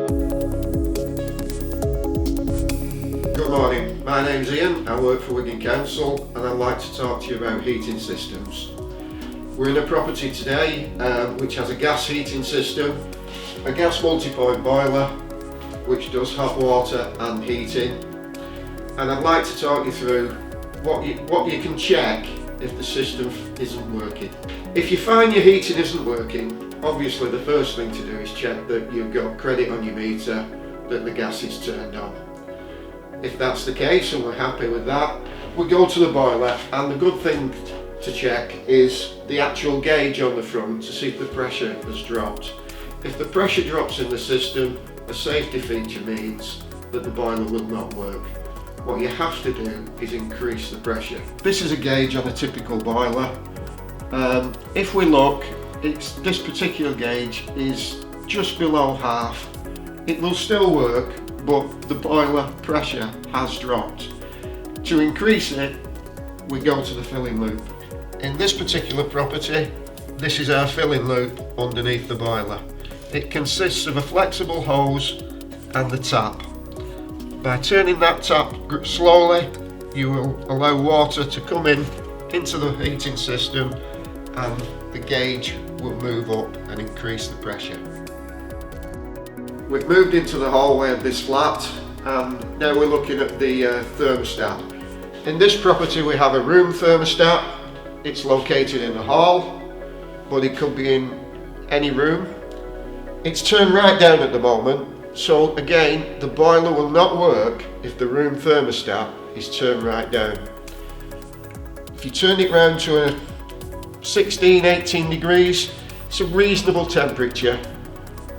Good morning, my name's Ian, I work for Wigan Council and I'd like to talk to you about heating systems. We're in a property today which has a gas heating system, a gas multi-point boiler which does hot water and heating, and I'd like to talk you through what you can check if the system isn't working. If you find your heating isn't working, obviously the first thing to do is check that you've got credit on your meter that the gas is turned on. If that's the case and we're happy with that, we go to the boiler, and the good thing to check is the actual gauge on the front to see if the pressure has dropped. If the pressure drops in the system, a safety feature means that the boiler will not work. What you have to do is increase the pressure. This is a gauge on a typical boiler. If we look, this particular gauge is just below half. It will still work, but the boiler pressure has dropped. To increase it, we go to the filling loop. In this particular property, this is our filling loop underneath the boiler. It consists of a flexible hose and the tap. By turning that tap slowly, you will allow water to come into the heating system, and the gauge will move up and increase the pressure. We've moved into the hallway of this flat, and now we're looking at the thermostat. In this property we have a room thermostat. It's located in the hall, but it could be in any room. It's turned right down at the moment, so again the boiler will not work if the room thermostat is turned right down. If you turn it round to a 16-18 degrees, it's a reasonable temperature,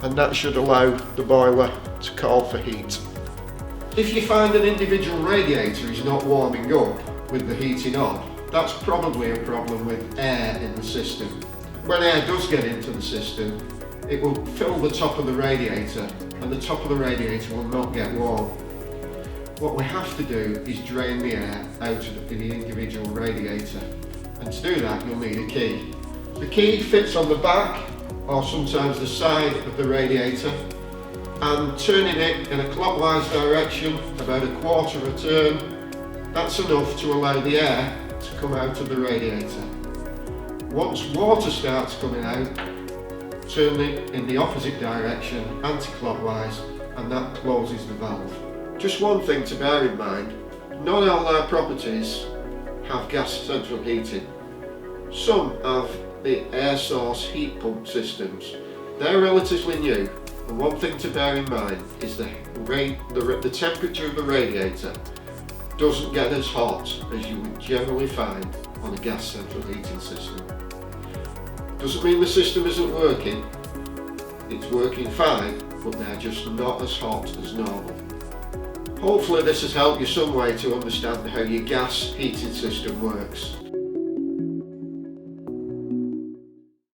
and that should allow the boiler to call for heat. If you find an individual radiator is not warming up with the heating on, that's probably a problem with air in the system. When air does get into the system, it will fill the top of the radiator, and the top of the radiator will not get warm. What we have to do is drain the air out of the individual radiator, and to do that you'll need a key. The key fits on the back or sometimes the side of the radiator, and turning it in a clockwise direction about a quarter of a turn, that's enough to allow the air to come out of the radiator. Once water starts coming out, turn it in the opposite direction, anti-clockwise, and that closes the valve. Just one thing to bear in mind, not all our properties have gas central heating. Some have the air source heat pump systems. They're relatively new, and one thing to bear in mind is the temperature of the radiator doesn't get as hot as you would generally find on a gas central heating system. Doesn't mean the system isn't working, it's working fine, but they're just not as hot as normal. Hopefully this has helped you some way to understand how your gas heating system works.